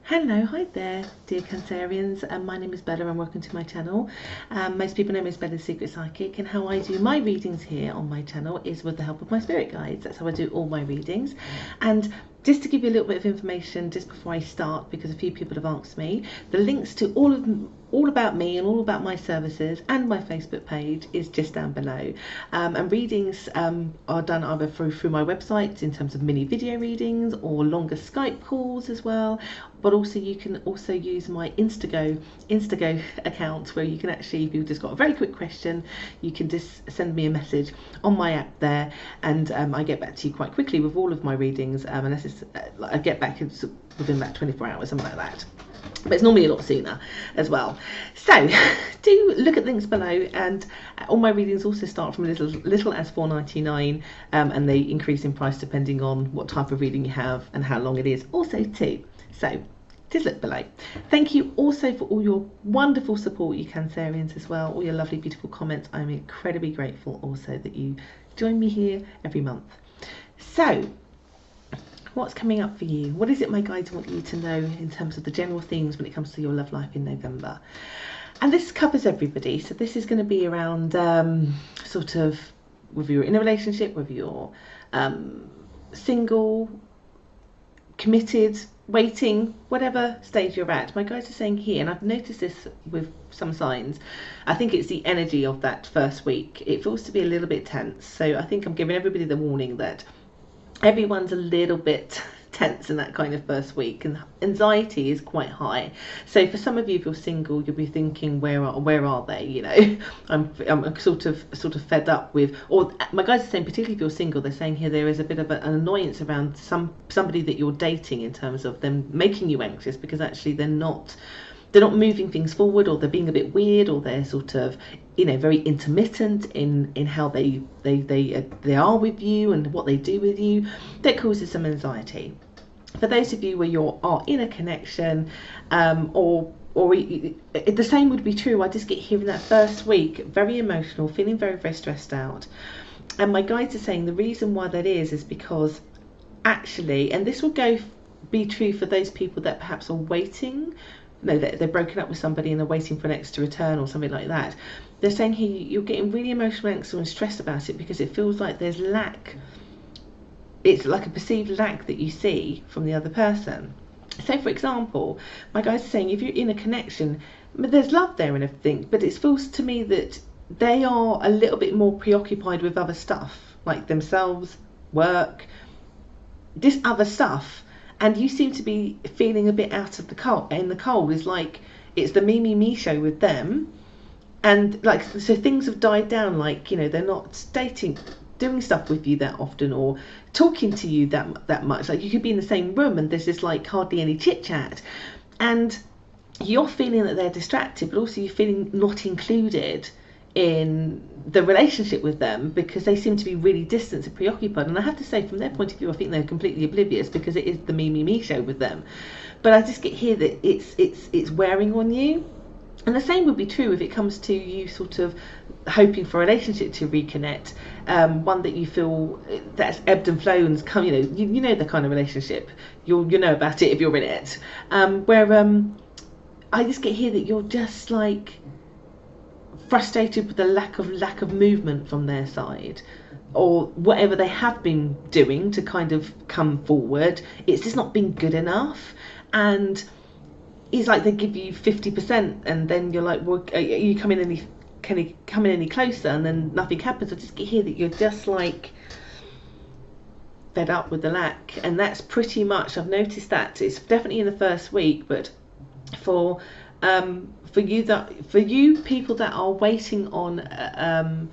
Hello, hi there, dear Cancerians. My name is Bella and welcome to my channel. Most people know me as Bella's Secret Psychic, and how I do my readings here on my channel is with the help of my spirit guides. That's how I do all my readings. And just to give you a little bit of information just before I start, because a few people have asked me, the links to all about me and all about my services and my Facebook page is just down below. And readings are done either through my website in terms of mini video readings or longer Skype calls as well. But also you can also use my Instago account, where you can actually, if you've just got a very quick question, you can just send me a message on my app there, and I get back to you quite quickly with all of my readings, unless it's I get back within about 24 hours, something like that. But it's normally a lot sooner as well. So do look at links below, and all my readings also start from as little as $4.99, and they increase in price depending on what type of reading you have and how long it is also too. So just look below. Thank you also for all your wonderful support, you Cancerians, as well, all your lovely beautiful comments. I'm incredibly grateful also that you join me here every month. So what's coming up for you? What is it my guides want you to know in terms of the general themes when it comes to your love life in November? And this covers everybody, so this is going to be around sort of whether you're in a relationship, whether you're single, committed, waiting, whatever stage you're at. My guides are saying here, and I've noticed this with some signs, I think it's the energy of that first week. It feels to be a little bit tense, so I think I'm giving everybody the warning that everyone's a little bit tense in that kind of first week, and anxiety is quite high. So for some of you, if you're single, you'll be thinking, where are they? You know, I'm sort of fed up with, or my guys are saying, particularly if you're single, they're saying here there is a bit of an annoyance around somebody that you're dating in terms of them making you anxious, because actually they're not moving things forward, or they're being a bit weird, or they're sort of, you know, very intermittent in how they are with you and what they do with you. That causes some anxiety. For those of you where you are in a connection, or the same would be true. I just get here in that first week, very emotional, feeling very, very stressed out. And my guides are saying the reason why that is because actually, and this will be true for those people that perhaps are waiting. No, they're broken up with somebody and they're waiting for an ex to return or something like that. They're saying here you're getting really emotional, anxious and stressed about it because it feels like there's lack. It's like a perceived lack that you see from the other person. So for example, my guys are saying if you're in a connection, there's love there and everything, but it feels to me that they are a little bit more preoccupied with other stuff, like themselves, work, this other stuff. And you seem to be feeling a bit out of the cold. In the cold is like it's the me show with them, and like so things have died down. Like, you know, they're not doing stuff with you that often, or talking to you that much. Like you could be in the same room and there's just like hardly any chit chat, and you're feeling that they're distracted, but also you're feeling not included in the relationship with them because they seem to be really distant and preoccupied. And I have to say, from their point of view, I think they're completely oblivious because it is the me show with them. But I just get here that it's wearing on you. And the same would be true if it comes to you sort of hoping for a relationship to reconnect, one that you feel that's ebbed and flowed and come, you know the kind of relationship, you know about it if you're in it, where I just get here that you're just like frustrated with the lack of movement from their side, or whatever they have been doing to kind of come forward. It's just not been good enough, and it's like they give you 50% and then you're like, well, can you come in any closer, and then nothing happens. I just get here that you're just like fed up with the lack, and that's pretty much, I've noticed that it's definitely in the first week. But for you people that are waiting on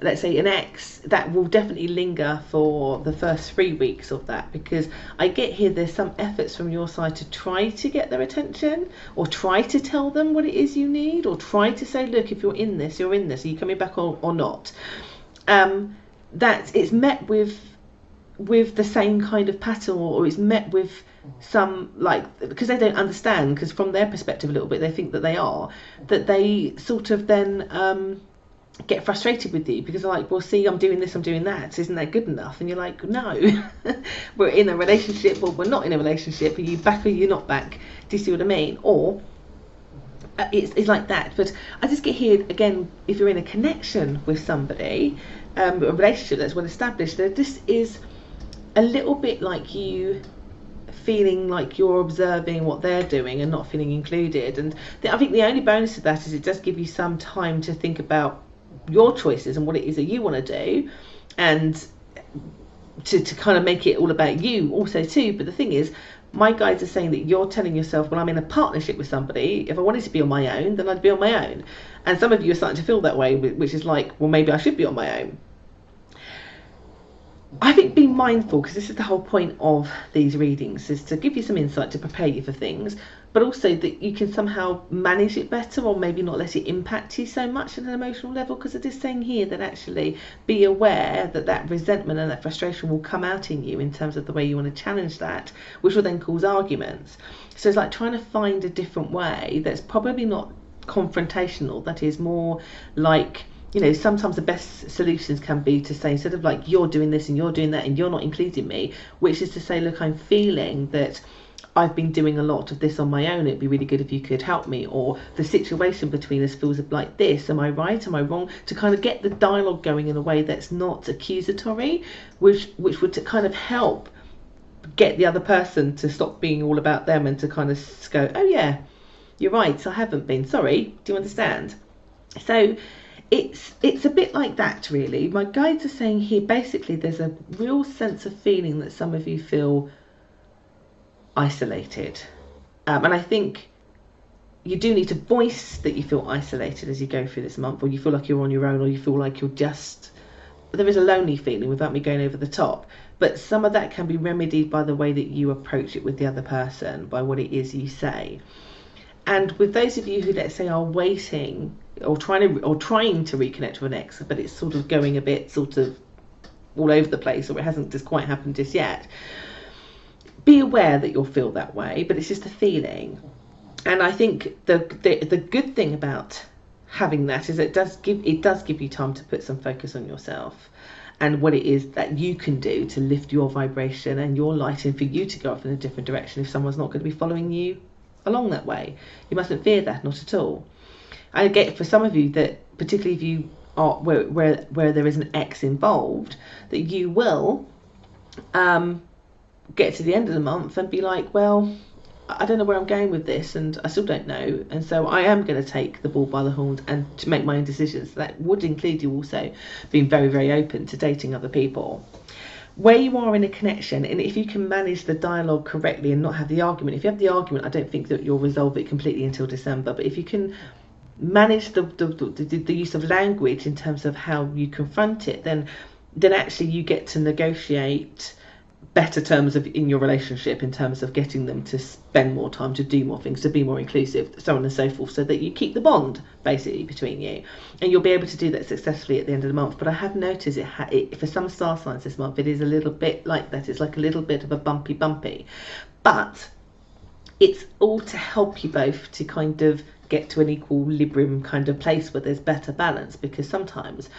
let's say an ex, that will definitely linger for the first 3 weeks of that, because I get here there's some efforts from your side to try to get their attention, or try to tell them what it is you need, or try to say, look, if you're in this, are you coming back or not. That it's met with the same kind of pattern, or it's met with some, like, because they don't understand, because from their perspective a little bit they think that they sort of then get frustrated with you because they're like, well, see, I'm doing this, I'm doing that, isn't that good enough? And you're like, no, we're in a relationship, or we're not in a relationship. Are you back or you're not back? Do you see what I mean? Or it's like that. But I just get here again, if you're in a connection with somebody, a relationship that's well established, that this is a little bit like you feeling like you're observing what they're doing and not feeling included. And I think the only bonus of that is it does give you some time to think about your choices and what it is that you want to do, and to kind of make it all about you also too. But the thing is, my guides are saying that you're telling yourself, well, I'm in a partnership with somebody. If I wanted to be on my own, then I'd be on my own. And some of you are starting to feel that way, which is like, well, maybe I should be on my own. I think being mindful, because this is the whole point of these readings, is to give you some insight to prepare you for things, but also that you can somehow manage it better, or maybe not let it impact you so much at an emotional level, because it is saying here that actually be aware that that resentment and that frustration will come out in you in terms of the way you want to challenge that, which will then cause arguments. So it's like trying to find a different way that's probably not confrontational, that is more like, you know, sometimes the best solutions can be to say, instead of like, you're doing this and you're doing that and you're not including me, which is to say, look, I'm feeling that I've been doing a lot of this on my own. It'd be really good if you could help me. Or the situation between us feels like this. Am I right? Am I wrong? To kind of get the dialogue going in a way that's not accusatory, which would kind of help get the other person to stop being all about them and to kind of go, oh yeah, you're right, I haven't been. Sorry, do you understand? So it's a bit like that, really. My guides are saying here, basically, there's a real sense of feeling that some of you feel isolated. And I think you do need to voice that you feel isolated as you go through this month, or you feel like you're on your own, or you feel like you're just... There is a lonely feeling, without me going over the top. But some of that can be remedied by the way that you approach it with the other person, by what it is you say. And with those of you who, let's say, are waiting or trying to reconnect with an ex, but it's sort of going a bit sort of all over the place, or it hasn't just quite happened just yet, be aware that you'll feel that way, but it's just a feeling. And I think the good thing about having that is it does give you time to put some focus on yourself and what it is that you can do to lift your vibration and your light, and for you to go off in a different direction if someone's not going to be following you along that way. You mustn't fear that, not at all. I get for some of you that, particularly if you are where there is an ex involved, that you will get to the end of the month and be like, well, I don't know where I'm going with this, and I still don't know, and so I am going to take the bull by the horns and to make my own decisions. That would include you also being very, very open to dating other people. Where you are in a connection, and if you can manage the dialogue correctly and not have the argument. If you have the argument, I don't think that you'll resolve it completely until December, but if you can manage the use of language in terms of how you confront it, then actually you get to negotiate better terms in your relationship, in terms of getting them to spend more time, to do more things, to be more inclusive, so on and so forth, so that you keep the bond basically between you, and you'll be able to do that successfully at the end of the month. But I have noticed it for some star signs this month, it is a little bit like that. It's like a little bit of a bumpy, but it's all to help you both to kind of get to an equilibrium kind of place where there's better balance, because sometimes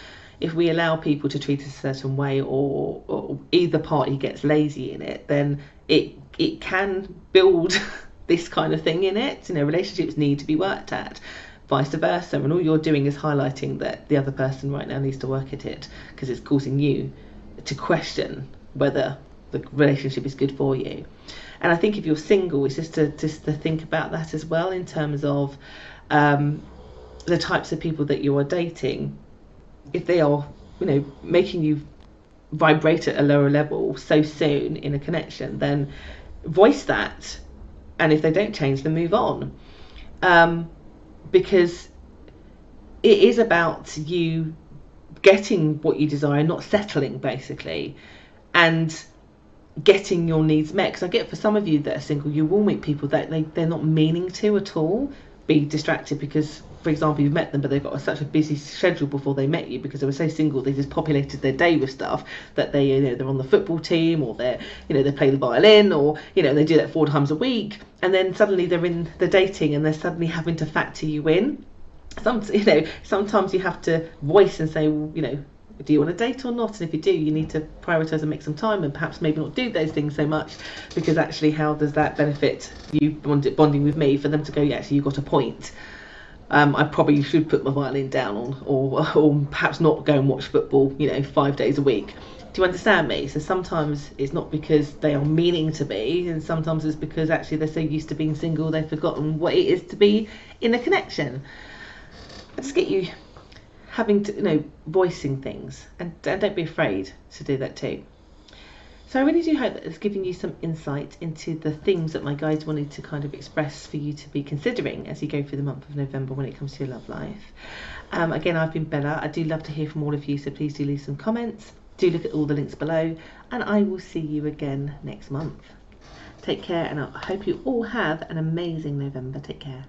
if we allow people to treat us a certain way, or either party gets lazy in it, then it can build this kind of thing in it. You know, relationships need to be worked at, vice versa, and all you're doing is highlighting that the other person right now needs to work at it, because it's causing you to question whether the relationship is good for you. And I think if you're single, it's just to think about that as well, in terms of the types of people that you are dating. If they are, you know, making you vibrate at a lower level so soon in a connection, then voice that, and if they don't change, then move on, because it is about you getting what you desire, not settling basically, and getting your needs met. Because I get for some of you that are single, you will meet people that they're not meaning to at all be distracted, because for example you've met them but they've got such a busy schedule before they met you, because they were so single they just populated their day with stuff, that they, you know, they're on the football team, or they're, you know, they play the violin, or, you know, they do that 4 times a week, and then suddenly they're in the dating and they're suddenly having to factor you in. sometimes you have to voice and say, well, do you want a date or not? And if you do, you need to prioritize and make some time, and perhaps maybe not do those things so much, because actually, how does that benefit you bonding with me for them to go, yeah, actually, you got a point. I probably should put my violin down on, or perhaps not go and watch football, 5 days a week. Do you understand me? So sometimes it's not because they are meaning to be, and sometimes it's because actually they're so used to being single they've forgotten what it is to be in a connection. I just get you having to, voicing things, and don't be afraid to do that too. So I really do hope that it's given you some insight into the themes that my guides wanted to kind of express for you to be considering as you go through the month of November when it comes to your love life. Again, I've been Bella. I do love to hear from all of you, so please do leave some comments. Do look at all the links below, and I will see you again next month. Take care, and I hope you all have an amazing November. Take care.